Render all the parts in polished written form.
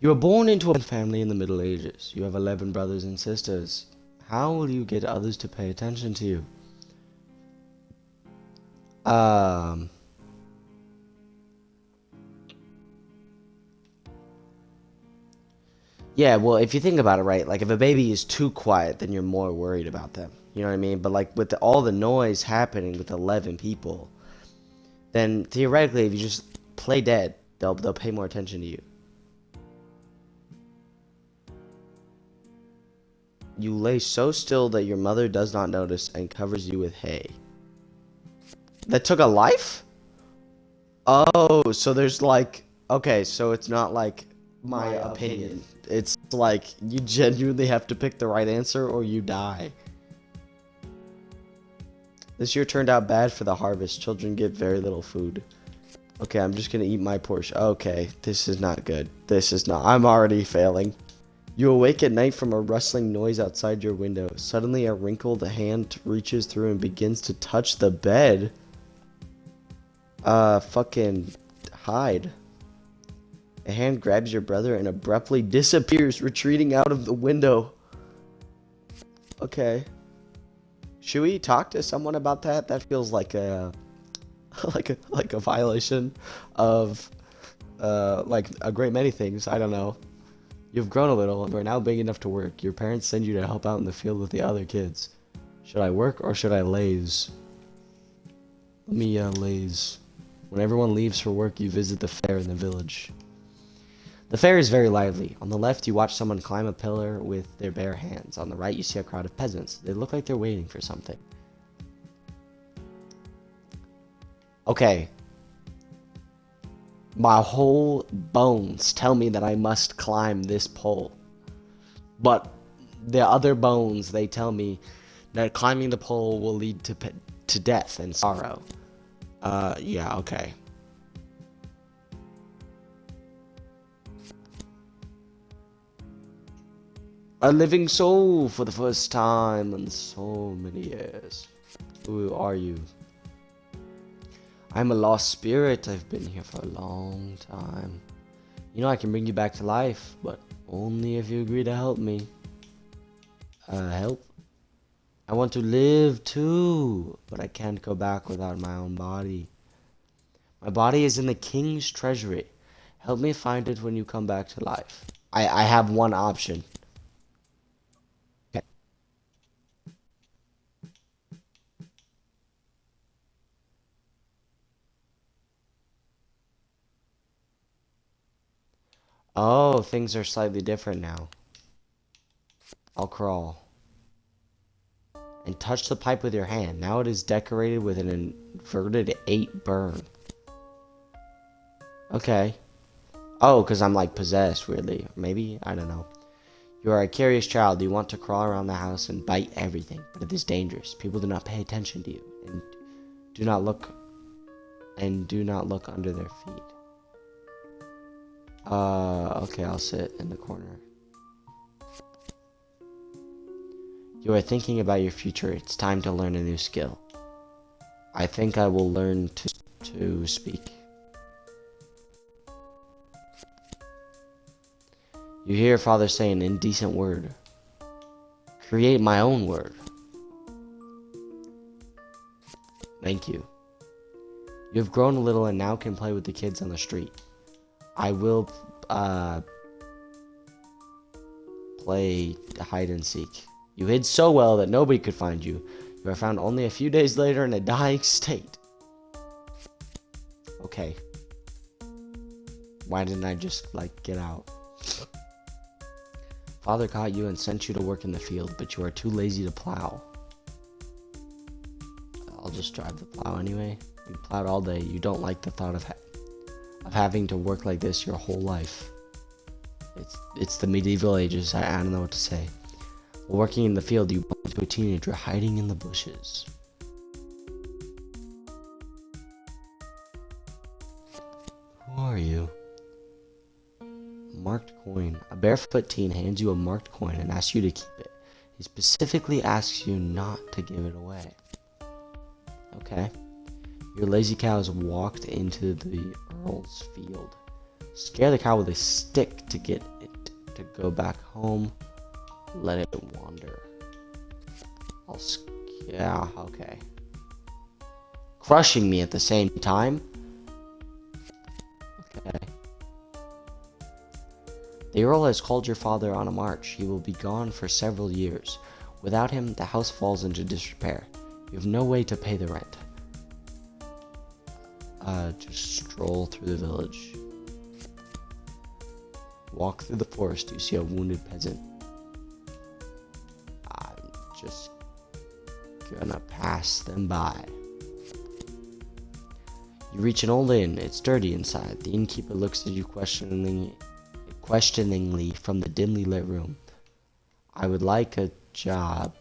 You were born into a family in the Middle Ages. You have 11 brothers and sisters. How will you get others to pay attention to you? Um, yeah, well, if you think about it, right, like if a baby is too quiet, then you're more worried about them. You know what I mean? But like with all the noise happening with 11 people, then theoretically, if you just play dead, they'll pay more attention to you. You lay so still that your mother does not notice and covers you with hay. That took a life? Oh, so there's like, okay, so it's not like my opinion. It's like you genuinely have to pick the right answer or you die. This year turned out bad for the harvest. Children get very little food. Okay, I'm just gonna eat my portion. Okay, this is not good. This is not. I'm already failing. You awake at night from a rustling noise outside your window. Suddenly, a wrinkled hand reaches through and begins to touch the bed. Fucking hide. A hand grabs your brother and abruptly disappears, retreating out of the window. Okay. Should we talk to someone about that? That feels like a like a violation of like a great many things. I don't know. You've grown a little and are now big enough to work. Your parents send you to help out in the field with the other kids. Should I work or should I laze? Let me laze. When everyone leaves for work, you visit the fair in the village. The fair is very lively. On the left, you watch someone climb a pillar with their bare hands. On the right, you see a crowd of peasants. They look like they're waiting for something. Okay. My whole bones tell me that I must climb this pole. But the other bones, they tell me that climbing the pole will lead to death and sorrow. Yeah, okay. A living soul for the first time in so many years. Who are you? I'm a lost spirit. I've been here for a long time. You know I can bring you back to life, but only if you agree to help me. Help? I want to live too, but I can't go back without my own body. My body is in the king's treasury. Help me find it when you come back to life. I have one option. Okay. Oh, things are slightly different now. I'll crawl. And touch the pipe with your hand. Now it is decorated with an inverted 8 burn. Okay. Oh, because I'm like possessed, weirdly. Maybe? I don't know. You are a curious child. You want to crawl around the house and bite everything, but it is dangerous. People do not pay attention to you and do not look under their feet. Okay, I'll sit in the corner. You are thinking about your future. It's time to learn a new skill. I think I will learn to speak. You hear father say an indecent word. Create my own word. Thank you. You have grown a little and now can play with the kids on the street. I will play hide and seek. You hid so well that nobody could find you. You are found only a few days later in a dying state. Okay. Why didn't I just, like, get out? Father caught you and sent you to work in the field, but you are too lazy to plow. I'll just drive the plow anyway. You plowed all day. You don't like the thought of having to work like this your whole life. It's the medieval ages. I don't know what to say. While working in the field, you bump into a teenager hiding in the bushes. Who are you? Marked coin. A barefoot teen hands you a marked coin and asks you to keep it. He specifically asks you not to give it away. Okay. Your lazy cow has walked into the Earl's field. Scare the cow with a stick to get it to go back home. Let it wander. Yeah, okay. Crushing me at the same time? Okay. The Earl has called your father on a march. He will be gone for several years. Without him, the house falls into disrepair. You have no way to pay the rent. Just stroll through the village. Walk through the forest. You see a wounded peasant. I'm just gonna pass them by. You reach an old inn. It's dirty inside. The innkeeper looks at you questioningly from the dimly lit room. I would like a job.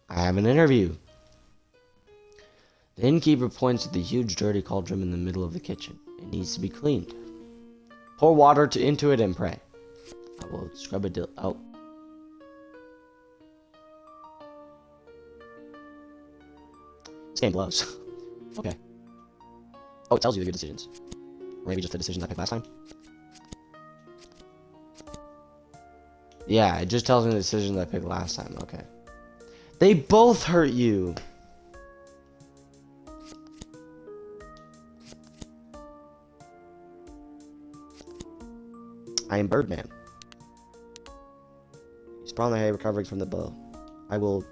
I have an interview. The innkeeper points to the huge dirty cauldron in the middle of the kitchen. It needs to be cleaned. Pour water into it and pray. I will scrub it out. This game blows. Okay. Oh, it tells you the good decisions. Or maybe just the decisions I picked last time. Yeah, it just tells me the decisions I picked last time. Okay. They both hurt you. I am Birdman. He's probably recovering from the blow. I will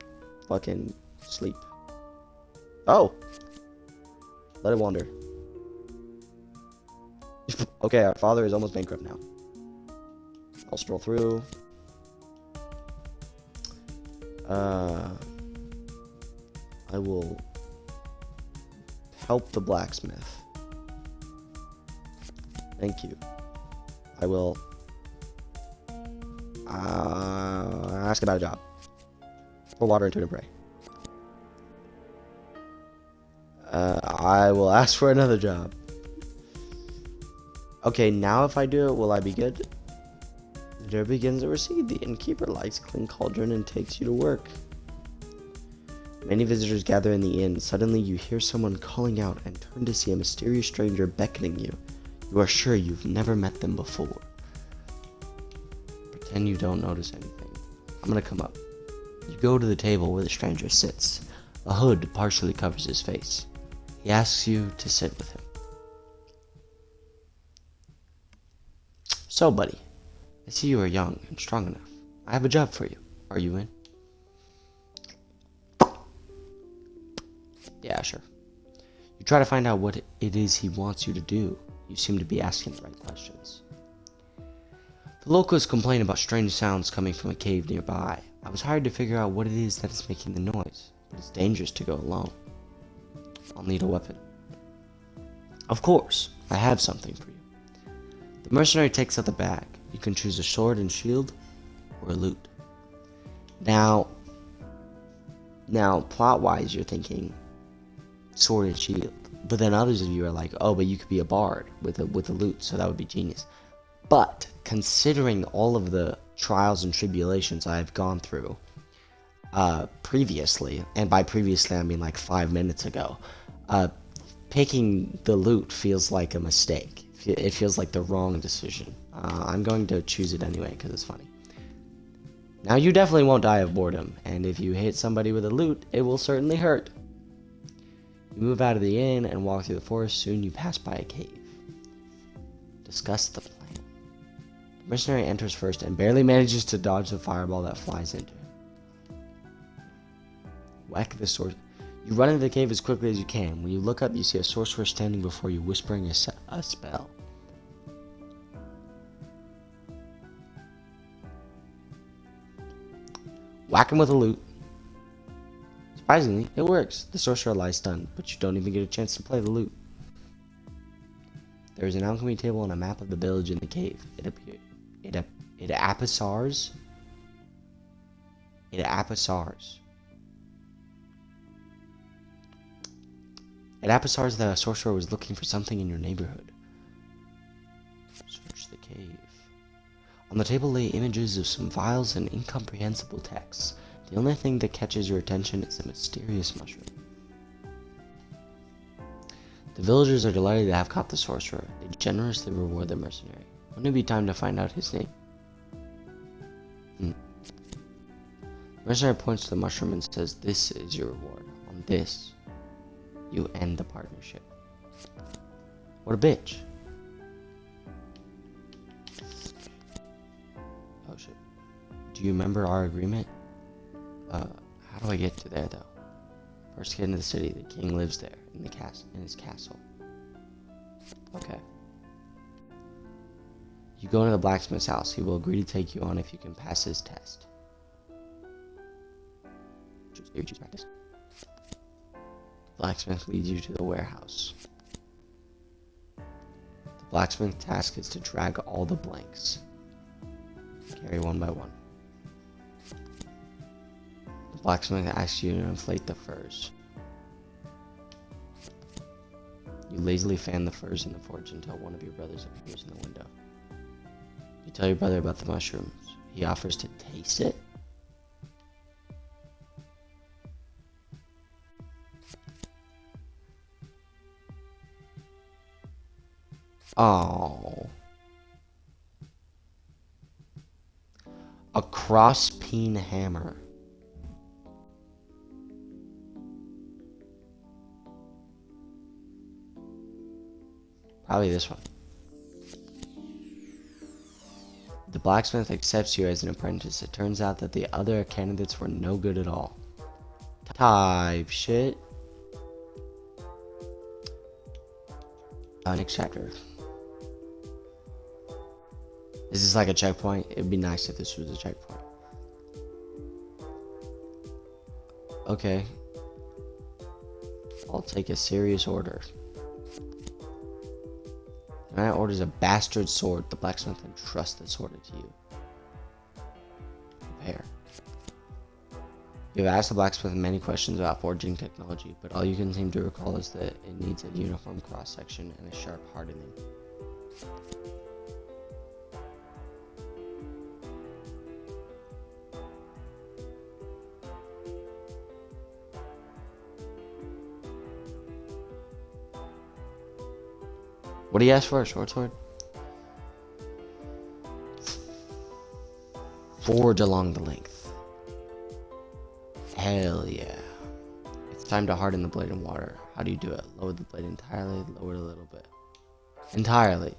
fucking sleep. Oh! Let it wander. Okay, our father is almost bankrupt now. I'll stroll through. I will help the blacksmith. Thank you. I will ask about a job. Pour water into it and pray. I will ask for another job. Okay, now if I do it, will I be good? The day begins to recede. The innkeeper lights a clean cauldron and takes you to work. Many visitors gather in the inn. Suddenly you hear someone calling out and turn to see a mysterious stranger beckoning you. You are sure you've never met them before. Pretend you don't notice anything. I'm gonna come up. You go to the table where the stranger sits. A hood partially covers his face. He asks you to sit with him. So, buddy, I see you are young and strong enough. I have a job for you. Are you in? Yeah, sure. You try to find out what it is he wants you to do. You seem to be asking the right questions. The locals complain about strange sounds coming from a cave nearby. I was hired to figure out what it is that is making the noise, but it's dangerous to go alone. I'll need a weapon. Of course, I have something for you. The mercenary takes out the bag. You can choose a sword and shield, or a lute. Now, plot-wise, you're thinking sword and shield, but then others of you are like, oh, but you could be a bard with a lute, so that would be genius. But considering all of the trials and tribulations I've gone through previously, and by previously I mean like 5 minutes ago, picking the lute feels like a mistake. It feels like the wrong decision. I'm going to choose it anyway because it's funny. Now you definitely won't die of boredom, and if you hit somebody with a lute, it will certainly hurt. You move out of the inn and walk through the forest. Soon you pass by a cave. Discuss the plan. The mercenary enters first and barely manages to dodge the fireball that flies into him. Whack the sword. You run into the cave as quickly as you can. When you look up, you see a sorcerer standing before you, whispering a spell. Whack him with a lute. Surprisingly, it works. The sorcerer lies stunned, but you don't even get a chance to play the lute. There is an alchemy table and a map of the village in the cave. It appears that a sorcerer was looking for something in your neighborhood. Search the cave. On the table lay images of some vials and incomprehensible texts. The only thing that catches your attention is a mysterious mushroom. The villagers are delighted to have caught the sorcerer. They generously reward the mercenary. Wouldn't it be time to find out his name? The mercenary points to the mushroom and says, "This is your reward. On this, you end the partnership." What a bitch. Oh shit. Do you remember our agreement? How do I get to there though? First get into the city. The king lives there in his castle. Okay. You go into the blacksmith's house. He will agree to take you on if you can pass his test. Choose practice. The blacksmith leads you to the warehouse. The blacksmith's task is to drag all the blanks. Carry one by one. The blacksmith asks you to inflate the furs. You lazily fan the furs in the forge until one of your brothers appears in the window. You tell your brother about the mushrooms. He offers to taste it. Oh. A cross-peen hammer. Probably this one. The blacksmith accepts you as an apprentice. It turns out that the other candidates were no good at all. Type shit. Next chapter. Is this like a checkpoint? It'd be nice if this was a checkpoint. Okay. I'll take a serious order. The knight orders a bastard sword. The blacksmith entrusts the sword to you. Prepare. You have asked the blacksmith many questions about forging technology, but all you can seem to recall is that it needs a uniform cross-section and a sharp hardening. What do you ask for? A short sword? Forge along the length. Hell yeah. It's time to harden the blade in water. How do you do it? Lower the blade entirely, lower it a little bit. Entirely.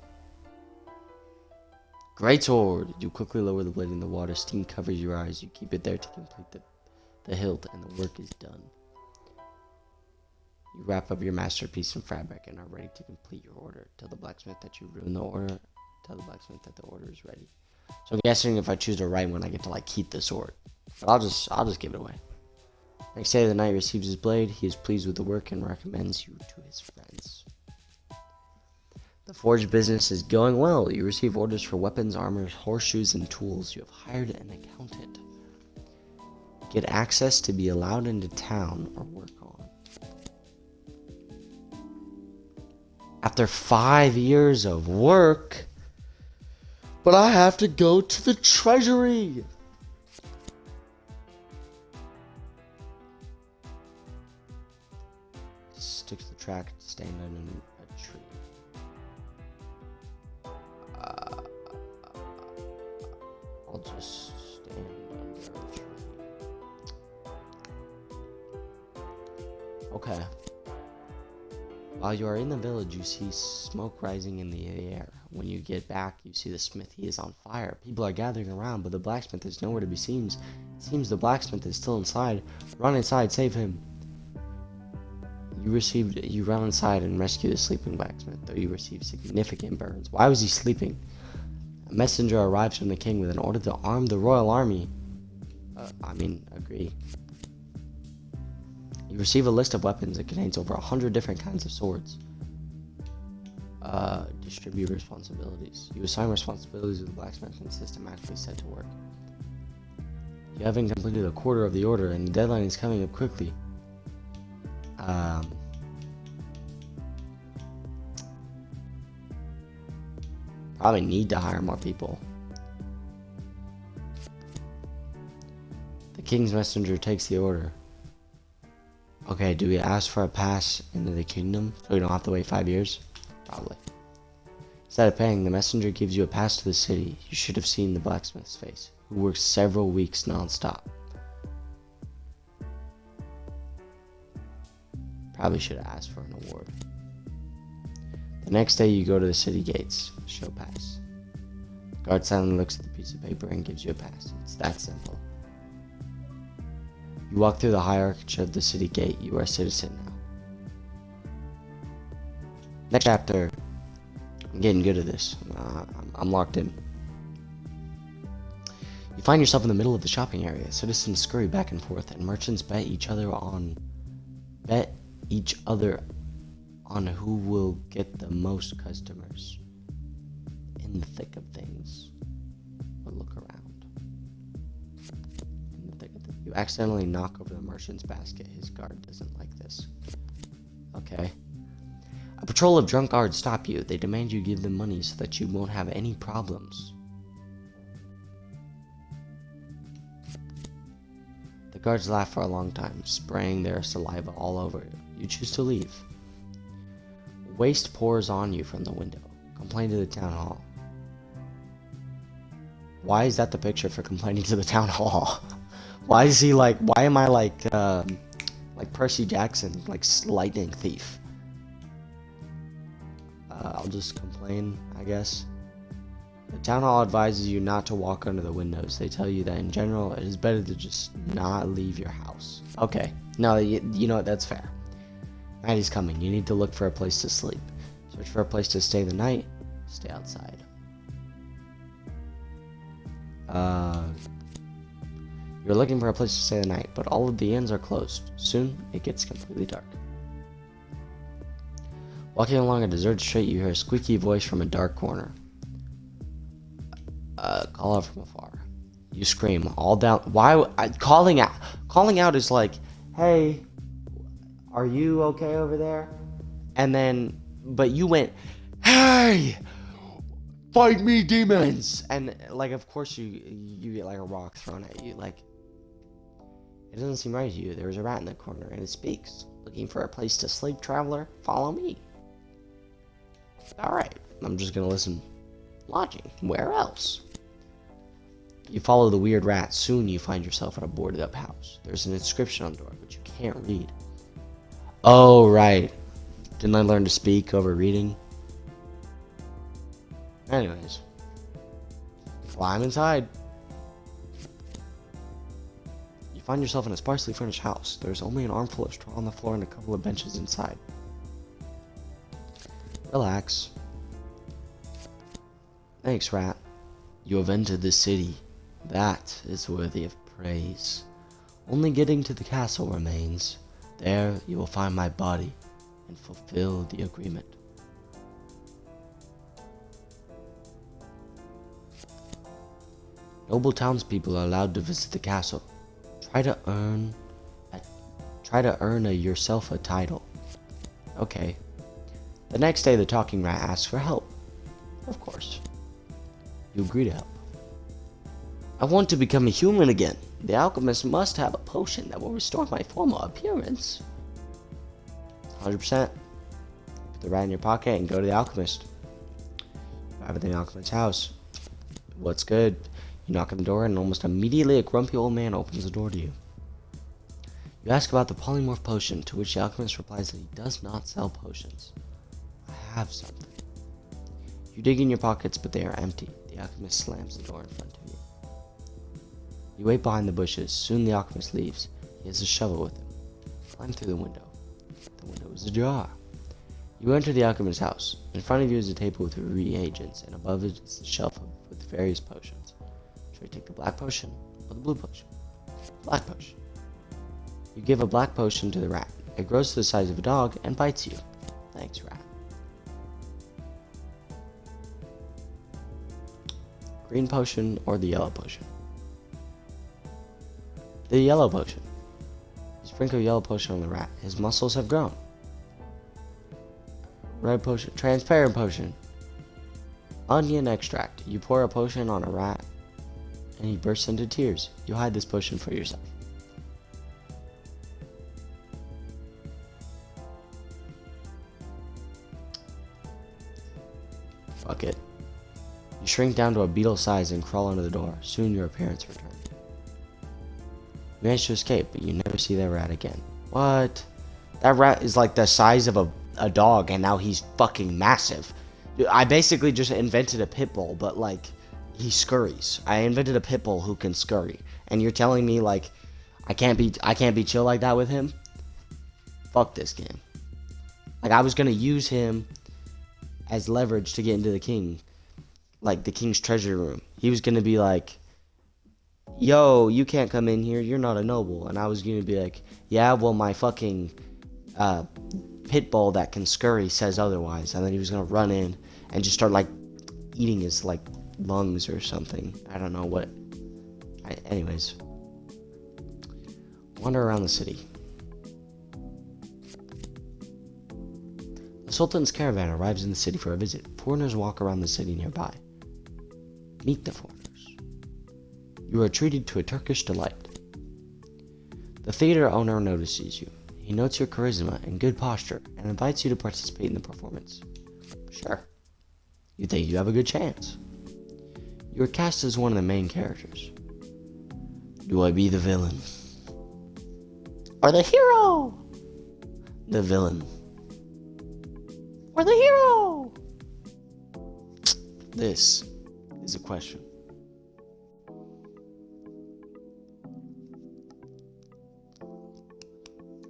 Great sword. You quickly lower the blade in the water. Steam covers your eyes. You keep it there to complete the hilt, and the work is done. You wrap up your masterpiece in fabric and are ready to complete your order. Tell the blacksmith that you ruined the order. Tell the blacksmith that the order is ready. So I'm guessing if I choose the right one, I get to like keep the sword. But I'll just give it away. Next day, the knight receives his blade. He is pleased with the work and recommends you to his friends. The forge business is going well. You receive orders for weapons, armor, horseshoes, and tools. You have hired an accountant. Get access to be allowed into town or work on. After 5 years of work, but I have to go to the treasury. Stick to the track, stand under a tree. I'll just stand under a tree. Okay. While you are in the village, you see smoke rising in the air. When you get back, you see the smithy is on fire. People are gathering around, but the blacksmith is nowhere to be seen. It seems the blacksmith is still inside. Run inside, save him. You run inside and rescue the sleeping blacksmith, though you receive significant burns. Why was he sleeping? A messenger arrives from the king with an order to arm the royal army. Agree. You receive a list of weapons that contains over 100 different kinds of swords. Distribute responsibilities. You assign responsibilities to the blacksmith and systematically set to work. You haven't completed a quarter of the order and the deadline is coming up quickly. Probably need to hire more people. The king's messenger takes the order. Okay, do we ask for a pass into the kingdom so we don't have to wait 5 years? Probably. Instead of paying, the messenger gives you a pass to the city. You should have seen the blacksmith's face, who works several weeks non-stop. Probably should have asked for an award. The next day you go to the city gates. Show pass. The guard silently looks at the piece of paper and gives you a pass. It's that simple. You walk through the hierarchy of the city gate. You are a citizen now. Next chapter. I'm getting good at this. I'm locked in. You find yourself in the middle of the shopping area. Citizens scurry back and forth, and merchants bet each other on who will get the most customers. In the thick of things, or look around. In the thick of things. You accidentally knock over the merchant's basket. His guard doesn't like this. Okay. A patrol of drunk guards stop you. They demand you give them money so that you won't have any problems. The guards laugh for a long time, spraying their saliva all over you. You choose to leave. Waste pours on you from the window. Complain to the town hall. Why is that the picture for complaining to the town hall? Why is he like, why am I like Percy Jackson, like lightning thief? I'll just complain, I guess. The town hall advises you not to walk under the windows. They tell you that in general, it is better to just not leave your house. Okay, no, you know what, that's fair. Night is coming. You need to look for a place to sleep. Search for a place to stay the night. Stay outside. You're looking for a place to stay the night, but all of the inns are closed. Soon, it gets completely dark. Walking along a deserted street, you hear a squeaky voice from a dark corner. Call out from afar. You scream, all down. Calling out? Calling out is like, hey, are you okay over there? And then, but you went, hey, fight me, demons! And like, of course, you get like a rock thrown at you. Like, it doesn't seem right to you. There's a rat in the corner, and it speaks. Looking for a place to sleep, traveler? Follow me. Alright, I'm just gonna listen. Lodging. Where else? You follow the weird rat. Soon you find yourself at a boarded up house. There's an inscription on the door, but you can't read. Oh, right. Didn't I learn to speak over reading? Anyways. Climb inside. You find yourself in a sparsely furnished house. There's only an armful of straw on the floor and a couple of benches inside. Relax. Thanks, rat. You have entered the city. That is worthy of praise. Only getting to the castle remains. There you will find my body and fulfill the agreement. Noble townspeople are allowed to visit the castle. Try to earn yourself a title. Okay. The next day, the talking rat asks for help. Of course. You agree to help. I want to become a human again. The alchemist must have a potion that will restore my former appearance. 100%. Put the rat in your pocket and go to the alchemist. Arrive at the alchemist's house. What's good? You knock on the door and almost immediately a grumpy old man opens the door to you. You ask about the polymorph potion, to which the alchemist replies that he does not sell potions. I have something. You dig in your pockets, but they are empty. The alchemist slams the door in front of you. You wait behind the bushes. Soon the alchemist leaves. He has a shovel with him. Climb through the window. The window is ajar. You enter the alchemist's house. In front of you is a table with reagents, and above it is a shelf with various potions. Should I take the black potion or the blue potion? Black potion. You give a black potion to the rat. It grows to the size of a dog and bites you. Thanks, rat. Green potion or the yellow potion? The yellow potion. You sprinkle yellow potion on the rat. His muscles have grown. Red potion. Transparent potion. Onion extract. You pour a potion on a rat and he bursts into tears. You hide this potion for yourself. Fuck it. You shrink down to a beetle size and crawl under the door. Soon your appearance returns. You manage to escape, but you never see that rat again. What? That rat is like the size of a dog, and now he's fucking massive. I basically just invented a pit bull, but like, he scurries. I invented a pit bull who can scurry, and you're telling me like, I can't be chill like that with him? Fuck this game. Like, I was gonna use him as leverage to get into the king, like the king's treasure room. He was gonna be like, yo, you can't come in here, you're not a noble. And I was gonna be like, yeah, well, my fucking pit bull that can scurry says otherwise. And then he was gonna run in and just start like eating his like lungs or something. I don't know what. Anyways, wander around the city. The Sultan's caravan arrives in the city for a visit. Foreigners walk around the city nearby. Meet the foreigners. You are treated to a Turkish delight. The theater owner notices you. He notes your charisma and good posture and invites you to participate in the performance. Sure. You think you have a good chance. You are cast as one of the main characters. Do I be the villain? Or the hero? The villain. Or the hero? This is a question.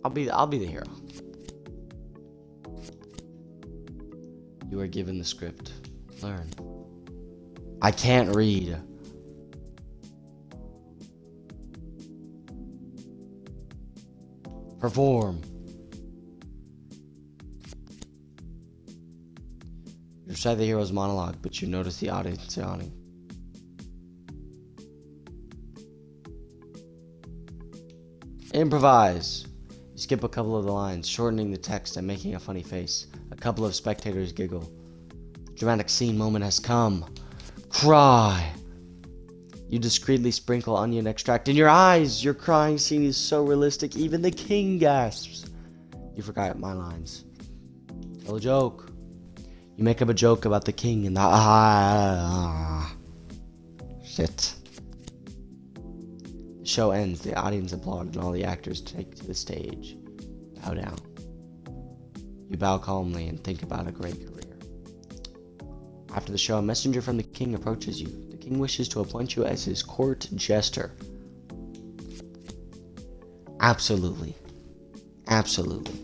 I'll be the hero. You are given the script. Learn. I can't read. Perform. You recite the hero's monologue, but you notice the audience yawning. Improvise. You skip a couple of the lines, shortening the text and making a funny face. A couple of spectators giggle. The dramatic scene moment has come. Cry. You discreetly sprinkle onion extract in your eyes. Your crying scene is so realistic, even the king gasps. You forgot my lines. Tell a joke. You make up a joke about the king and the shit. The show ends, the audience applaud, and all the actors take to the stage. Bow down. You bow calmly and think about a great career. After the show, a messenger from the king approaches you. The king wishes to appoint you as his court jester. Absolutely. Absolutely.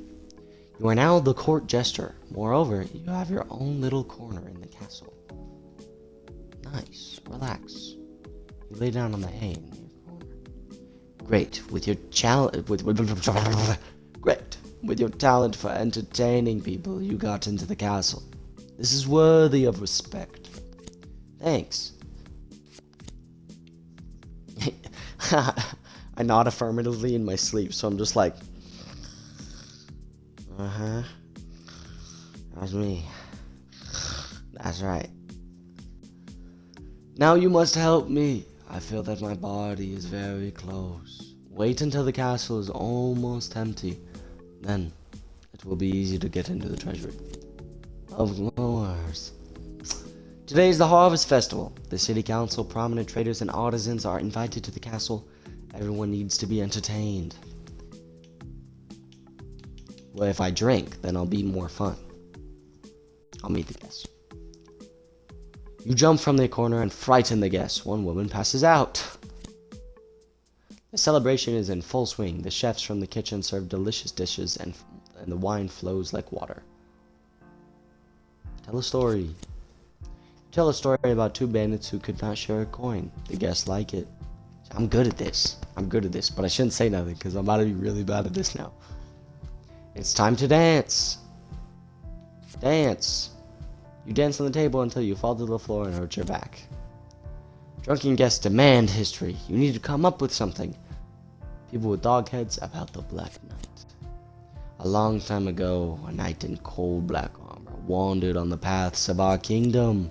You are now the court jester. Moreover, you have your own little corner in the castle. Nice. Relax. You lay down on the hay in your corner. Great. With your talent for entertaining people, you got into the castle. This is worthy of respect. Thanks. I nod affirmatively in my sleep, so I'm just like, That was me. That's right. Now you must help me. I feel that my body is very close. Wait until the castle is almost empty. Then it will be easy to get into the treasury. Of course. Today is the Harvest Festival. The city council, prominent traders, and artisans are invited to the castle. Everyone needs to be entertained. Well, if I drink, then I'll be more fun. I'll meet the guests. You jump from the corner and frighten the guests. One woman passes out. The celebration is in full swing. The chefs from the kitchen serve delicious dishes, and the wine flows like water. Tell a story. Tell a story about two bandits who could not share a coin. The guests like it. I'm good at this. But I shouldn't say nothing because I'm about to be really bad at this now. It's time to dance. Dance. You dance on the table until you fall to the floor and hurt your back. Drunken guests demand history. You need to come up with something. People with dog heads about the Black Knight. A long time ago, a knight in cold black armor wandered on the paths of our kingdom.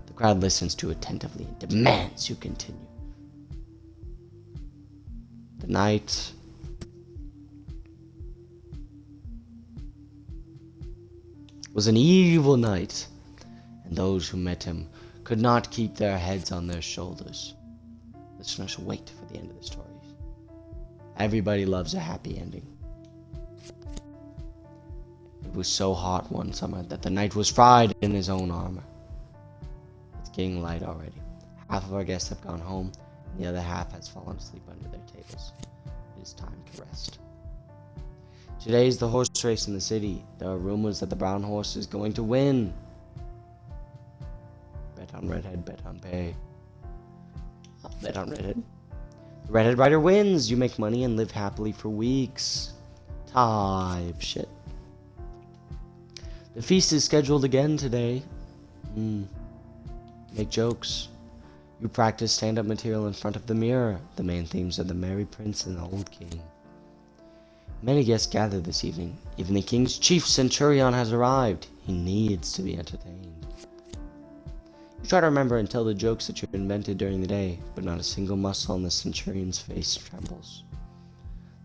The crowd listens to attentively and demands you continue. The knight was an evil knight, and those who met him could not keep their heads on their shoulders. Listeners, wait for the end of the story. Everybody loves a happy ending. It was so hot one summer that the knight was fried in his own armor. It's getting light already. Half of our guests have gone home, and the other half has fallen asleep under their tables. It is time to rest. Today is the horse race in the city. There are rumors that the brown horse is going to win. Bet on redhead, bet on pay. I'll bet on redhead. The redhead rider wins. You make money and live happily for weeks. Type shit. The feast is scheduled again today. Make jokes. You practice stand-up material in front of the mirror. The main themes are the Merry Prince and the Old King. Many guests gather this evening. Even the king's chief centurion has arrived. He needs to be entertained. You try to remember and tell the jokes that you invented during the day, but not a single muscle on the centurion's face trembles.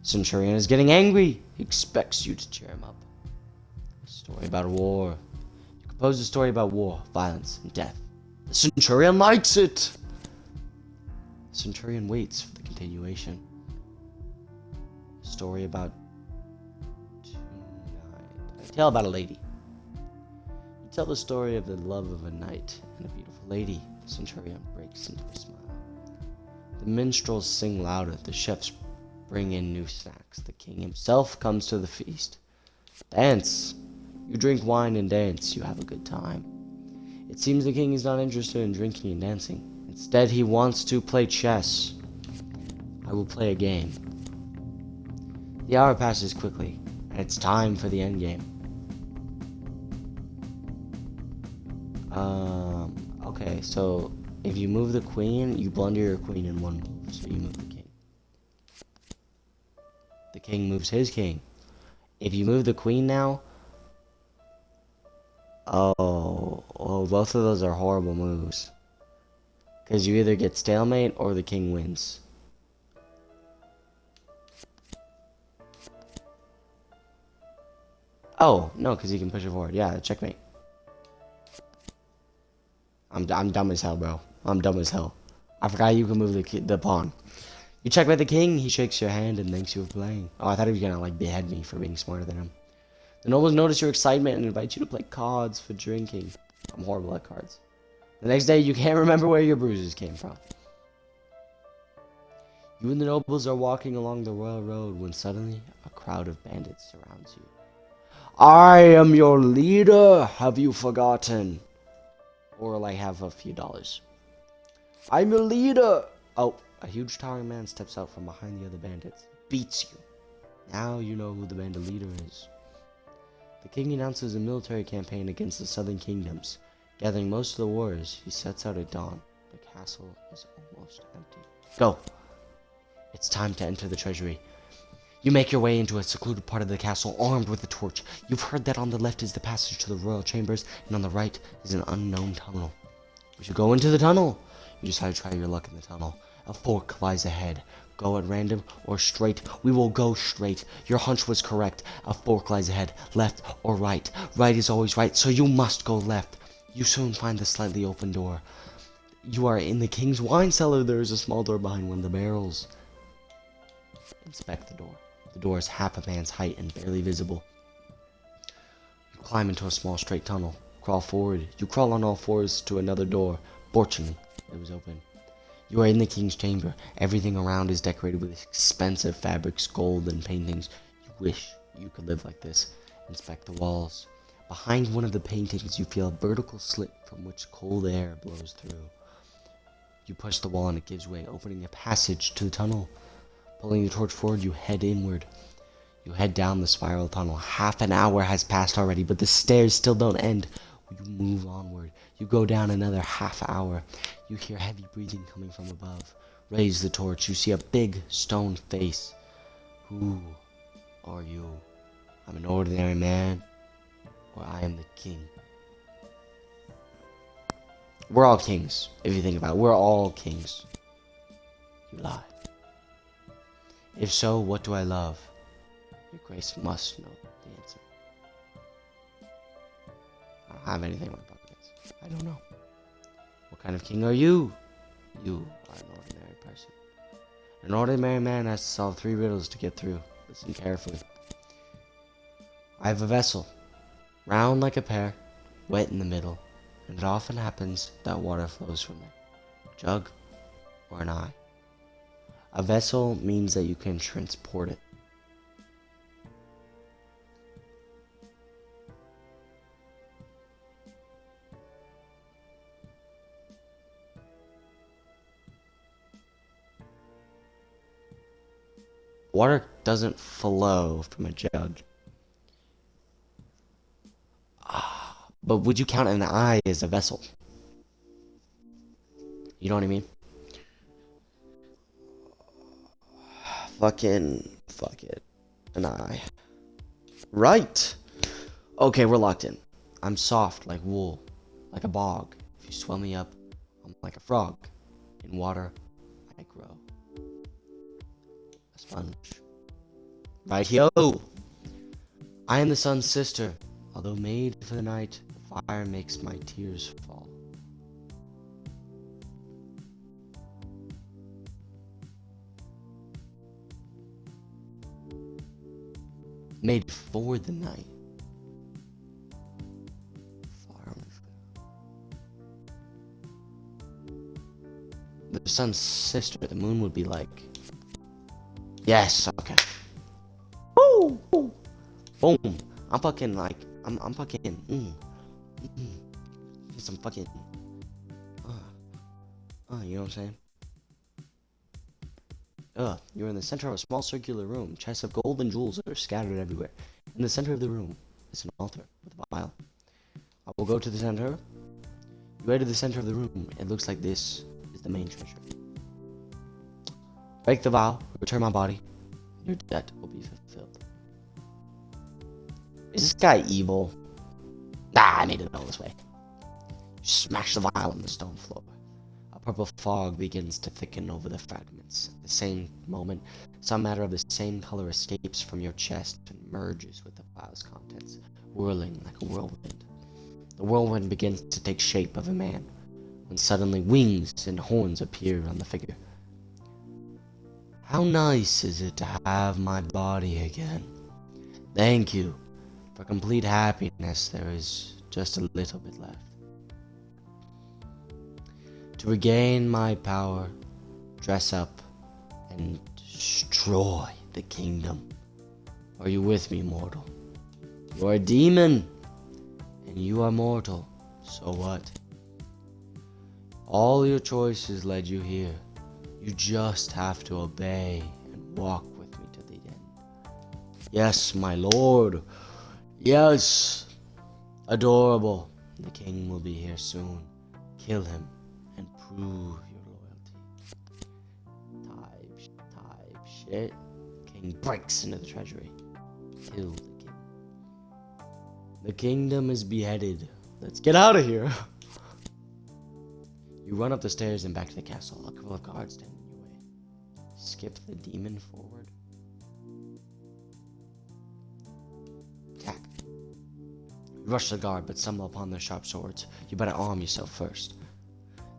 The centurion is getting angry. He expects you to cheer him up. A story about war. You compose a story about war, violence, and death. The centurion likes it. The centurion waits for the continuation. A story about tonight. A tale about a lady. You tell the story of the love of a knight and a beautiful lady. The centurion breaks into a smile. The minstrels sing louder. The chefs bring in new snacks. The king himself comes to the feast. Dance. You drink wine and dance. You have a good time. It seems the king is not interested in drinking and dancing. Instead, he wants to play chess. I will play a game. The hour passes quickly, and it's time for the end game. Okay, so if you move the queen, you blunder your queen in one move, so you move the king. The king moves his king. If you move the queen now, oh, both of those are horrible moves. Because you either get stalemate or the king wins. Oh, no, because he can push it forward. Yeah, checkmate. I'm dumb as hell, bro. I'm dumb as hell. I forgot you can move the pawn. You checkmate the king, he shakes your hand and thanks you for playing. Oh, I thought he was gonna, like, behead me for being smarter than him. The nobles notice your excitement and invite you to play cards for drinking. I'm horrible at cards. The next day, you can't remember where your bruises came from. You and the nobles are walking along the royal road when suddenly a crowd of bandits surrounds you. I am your leader, have you forgotten? Or like have a few dollars. I'm your leader! Oh, a huge towering man steps out from behind the other bandits. Beats you. Now you know who the bandit leader is. The king announces a military campaign against the southern kingdoms. Gathering most of the warriors, he sets out at dawn. The castle is almost empty. Go! It's time to enter the treasury. You make your way into a secluded part of the castle, armed with a torch. You've heard that on the left is the passage to the royal chambers, and on the right is an unknown tunnel. We should go into the tunnel. You decide to try your luck in the tunnel. A fork lies ahead. Go at random or straight. We will go straight. Your hunch was correct. A fork lies ahead. Left or right. Right is always right, so you must go left. You soon find the slightly open door. You are in the king's wine cellar. There is a small door behind one of the barrels. Inspect the door. The door is half a man's height and barely visible. You climb into a small straight tunnel. Crawl forward. You crawl on all fours to another door. Fortunately, it was open. You are in the king's chamber. Everything around is decorated with expensive fabrics, gold, and paintings. You wish you could live like this. Inspect the walls. Behind one of the paintings, you feel a vertical slit from which cold air blows through. You push the wall and it gives way, opening a passage to the tunnel. Pulling the torch forward, you head inward. You head down the spiral tunnel. Half an hour has passed already, but the stairs still don't end. You move onward. You go down another half hour. You hear heavy breathing coming from above. Raise the torch. You see a big stone face. Who are you? I'm an ordinary man, or I am the king. We're all kings, if you think about it. We're all kings. You lie. If so, what do I love? Your grace must know the answer. I don't have anything in my pockets. I don't know. What kind of king are you? You are an ordinary person. An ordinary man has to solve 3 riddles to get through. Listen carefully. I have a vessel, round like a pear, wet in the middle, and it often happens that water flows from it. A jug or an eye. A vessel means that you can transport it. Water doesn't flow from a jug. But would you count an eye as a vessel? You know what I mean? Fuck it. An eye. Right! Okay, we're locked in. I'm soft like wool, like a bog. If you swell me up, I'm like a frog. In water, I grow. A sponge. Right, yo! I am the sun's sister. Although made for the night, the fire makes my tears fall. Made for the night. The sun's sister, the moon would be like... Yes, okay. Woo! Boom! I'm fucking like... I'm fucking... Some fucking... you know what I'm saying? You're in the center of a small circular room. Chests of gold and jewels are scattered everywhere. In the center of the room is an altar with a vial. I will go to the center. You enter the center of the room. It looks like this is the main treasure. Break the vial, return my body. Your debt will be fulfilled. Is this guy evil? Nah, I made it all this way. Smash the vial on the stone floor. A purple fog begins to thicken over the fragments. At the same moment, some matter of the same color escapes from your chest and merges with the vial's contents, whirling like a whirlwind. The whirlwind begins to take shape of a man, when suddenly wings and horns appear on the figure. How nice is it to have my body again? Thank you. For complete happiness, there is just a little bit left. To regain my power, dress up, and destroy the kingdom. Are you with me, mortal? You are a demon, and you are mortal, so what? All your choices led you here. You just have to obey and walk with me to the end. Yes, my lord. Yes. Adorable. The king will be here soon. Kill him and prove your loyalty. Type shit. King breaks into the treasury. Kill the king. The kingdom is beheaded. Let's get out of here. You run up the stairs and back to the castle. A couple of guards stand in your way. Skip the demon forward. Attack. You rush the guard, but stumble upon their sharp swords. You better arm yourself first.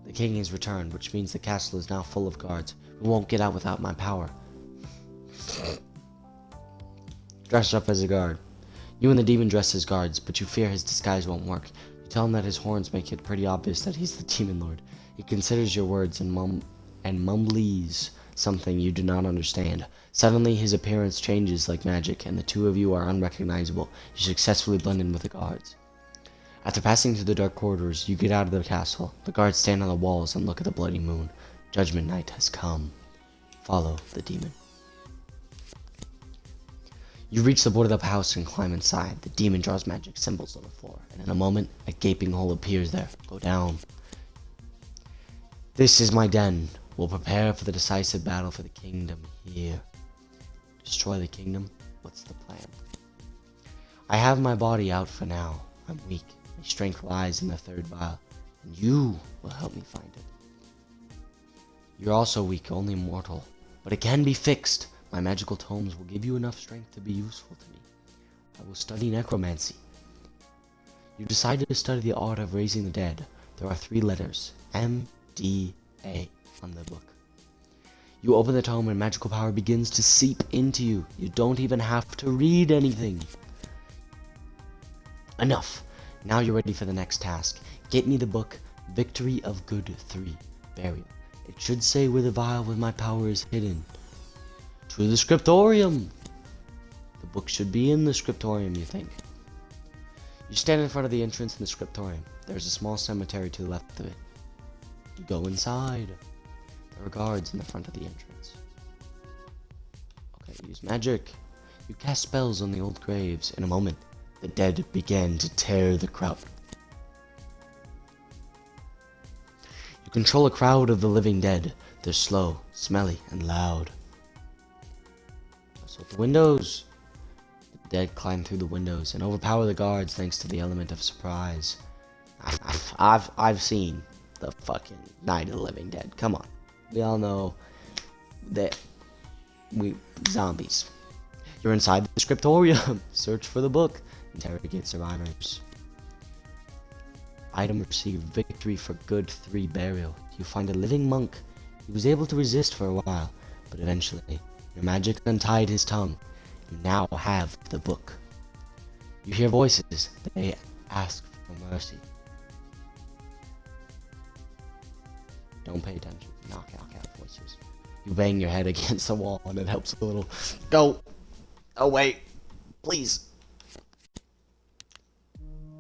The king has returned, which means the castle is now full of guards. We won't get out without my power. Dress up as a guard. You and the demon dress as guards, but you fear his disguise won't work. You tell him that his horns make it pretty obvious that he's the demon lord. He considers your words and mumbles something you do not understand. Suddenly, his appearance changes like magic, and the two of you are unrecognizable. You successfully blend in with the guards. After passing through the dark corridors, you get out of the castle. The guards stand on the walls and look at the bloody moon. Judgment night has come. Follow the demon. You reach the boarded up house and climb inside. The demon draws magic symbols on the floor, and in a moment, a gaping hole appears there. Go down. This is my den. We'll prepare for the decisive battle for the kingdom here. Destroy the kingdom? What's the plan? I have my body out for now. I'm weak. My strength lies in the third vial, and you will help me find it. You're also weak, only mortal, but it can be fixed. My magical tomes will give you enough strength to be useful to me. I will study necromancy. You decided to study the art of raising the dead. There are 3 letters, M-D-A, on the book. You open the tome and magical power begins to seep into you. You don't even have to read anything. Enough. Now you're ready for the next task. Get me the book, Victory of Good 3, Burial. It should say where the vial with my power is hidden. To the scriptorium. The book should be in the scriptorium, you think. You stand in front of the entrance in the scriptorium. There's a small cemetery to the left of it. You go inside. There are guards in the front of the entrance. Okay, use magic. You cast spells on the old graves. In a moment, the dead began to tear the crowd. You control a crowd of the living dead. They're slow, smelly, and loud. So the windows. The dead climb through the windows and overpower the guards thanks to the element of surprise. I've seen the fucking Night of the Living Dead. Come on. We all know that zombies. You're inside the scriptorium. Search for the book. Interrogate survivors. Item received, Victory for Good 3, Burial. You find a living monk. He was able to resist for a while, but eventually, your magic untied his tongue. You now have the book. You hear voices. They ask for mercy. Don't pay attention. Knock out voices. You bang your head against the wall and it helps a little. Go away, please.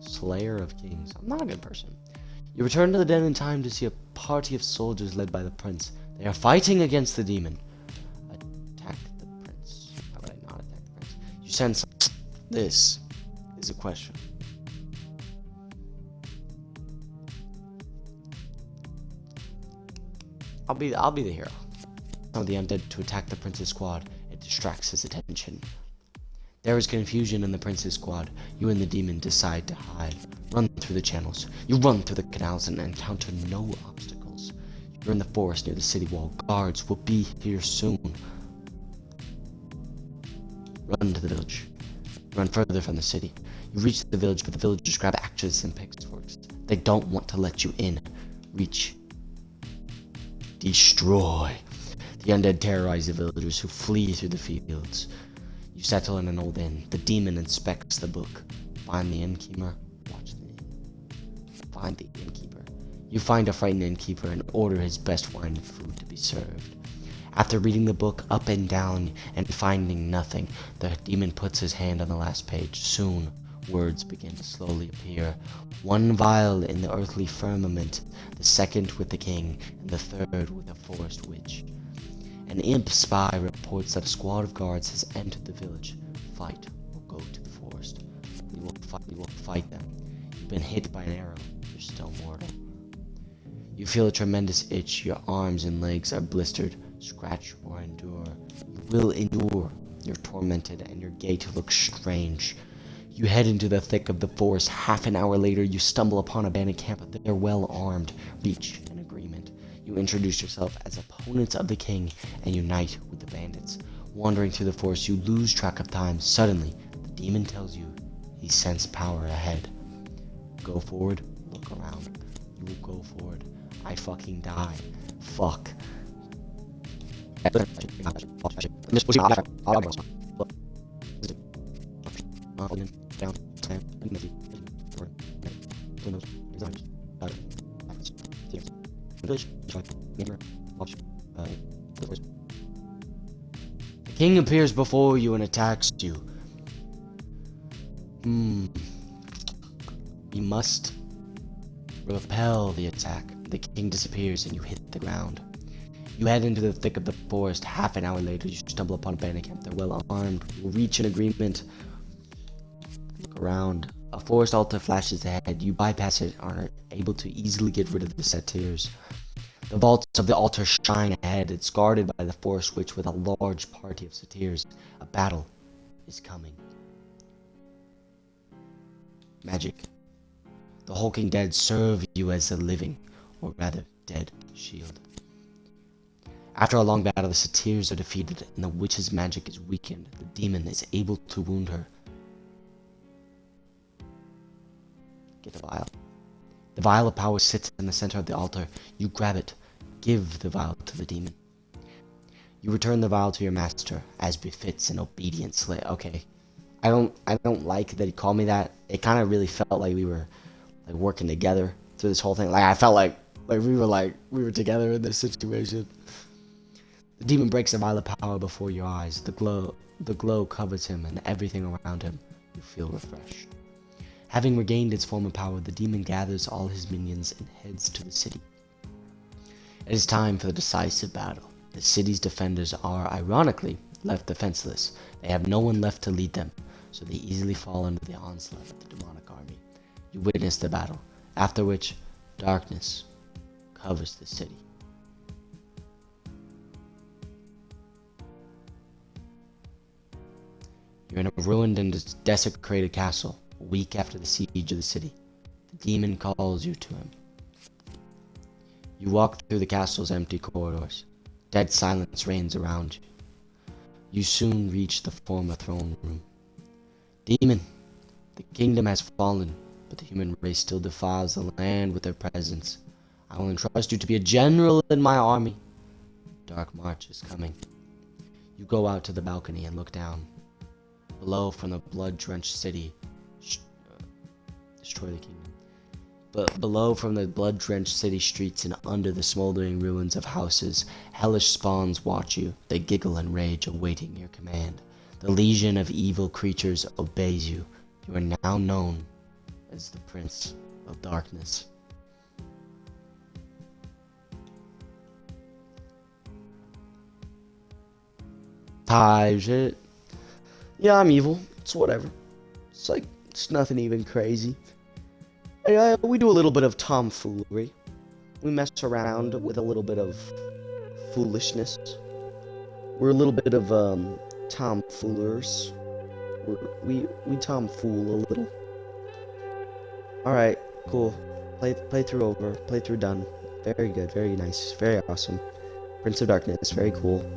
Slayer of Kings. I'm not a good person. You return to the den in time to see a party of soldiers led by the prince. They are fighting against the demon. Attack the prince. How would I not attack the prince? You sense. This is a question. I'll be the hero. Some of the undead to attack the prince's squad. It distracts his attention. There is confusion in the prince's squad. You and the demon decide to hide. Run through the channels. You run through the canals and encounter no obstacles. You're in the forest near the city wall. Guards will be here soon. Run to the village. Run further from the city. You reach the village, but the villagers grab axes and pitchforks. They don't want to let you in. Reach. Destroy. The undead terrorize the villagers who flee through the fields. You settle in an old inn. The demon inspects the book. Find the innkeeper. Watch the inn. Find the innkeeper. You find a frightened innkeeper and order his best wine and food to be served. After reading the book up and down and finding nothing, the demon puts his hand on the last page. Soon, words begin to slowly appear. 1 vial in the earthly firmament, the 2nd with the king, and the 3rd with a forest witch. An imp spy reports that a squad of guards has entered the village. Fight or go to the forest. We will fight them. You've been hit by an arrow. You're still mortal. You feel a tremendous itch. Your arms and legs are blistered. Scratch or endure. You will endure. You're tormented and your gait looks strange. You head into the thick of the forest. Half an hour later, you stumble upon a bandit camp. They're well armed. Reach an agreement. You introduce yourself as opponents of the king and unite with the bandits. Wandering through the forest, you lose track of time. Suddenly, the demon tells you he senses power ahead. Go forward, look around. You will go forward. I fucking die. Fuck. The king appears before you and attacks you. You must repel the attack. The king disappears and you hit the ground. You head into the thick of the forest. Half an hour later, you stumble upon a bandit camp. They're well armed. You reach an agreement. Look around. A forest altar flashes ahead. You bypass it and are able to easily get rid of the satyrs. The vaults of the altar shine ahead. It's guarded by the forest witch with a large party of satyrs. A battle is coming. Magic. The hulking dead serve you as a living, or rather, dead shield. After a long battle, the satyrs are defeated and the witch's magic is weakened. The demon is able to wound her. Get a vial. The vial of power sits in the center of the altar. You grab it. Give the vial to the demon. You return the vial to your master, as befits an obedient slave. Okay. I don't like that he called me that. It kind of really felt like we were like working together through this whole thing. Like I felt like we were together in this situation. The demon breaks the vial of power before your eyes. The glow covers him and everything around him. You feel refreshed. Having regained its former power, the demon gathers all his minions and heads to the city. It is time for the decisive battle. The city's defenders are, ironically, left defenseless. They have no one left to lead them, so they easily fall under the onslaught of the demonic army. You witness the battle, after which darkness covers the city. You're in a ruined and desecrated castle, a week after the siege of the city. The demon calls you to him. You walk through the castle's empty corridors. Dead silence reigns around you. You soon reach the former throne room. Demon, the kingdom has fallen, but the human race still defiles the land with their presence. I will entrust you to be a general in my army. Dark March is coming. You go out to the balcony and look down. Below, from the blood-drenched city, destroy the kingdom. But below, from the blood-drenched city streets and under the smoldering ruins of houses, hellish spawns watch you. They giggle and rage, awaiting your command. The legion of evil creatures obeys you. You are now known as the Prince of Darkness. Hi, shit. Yeah, I'm evil. It's whatever. It's like, it's nothing even crazy. We do a little bit of tomfoolery. We mess around with a little bit of foolishness. We're a little bit of, tomfoolers. We tomfool a little. Alright, cool. Playthrough over. Playthrough done. Very good, very nice, very awesome. Prince of Darkness, very cool.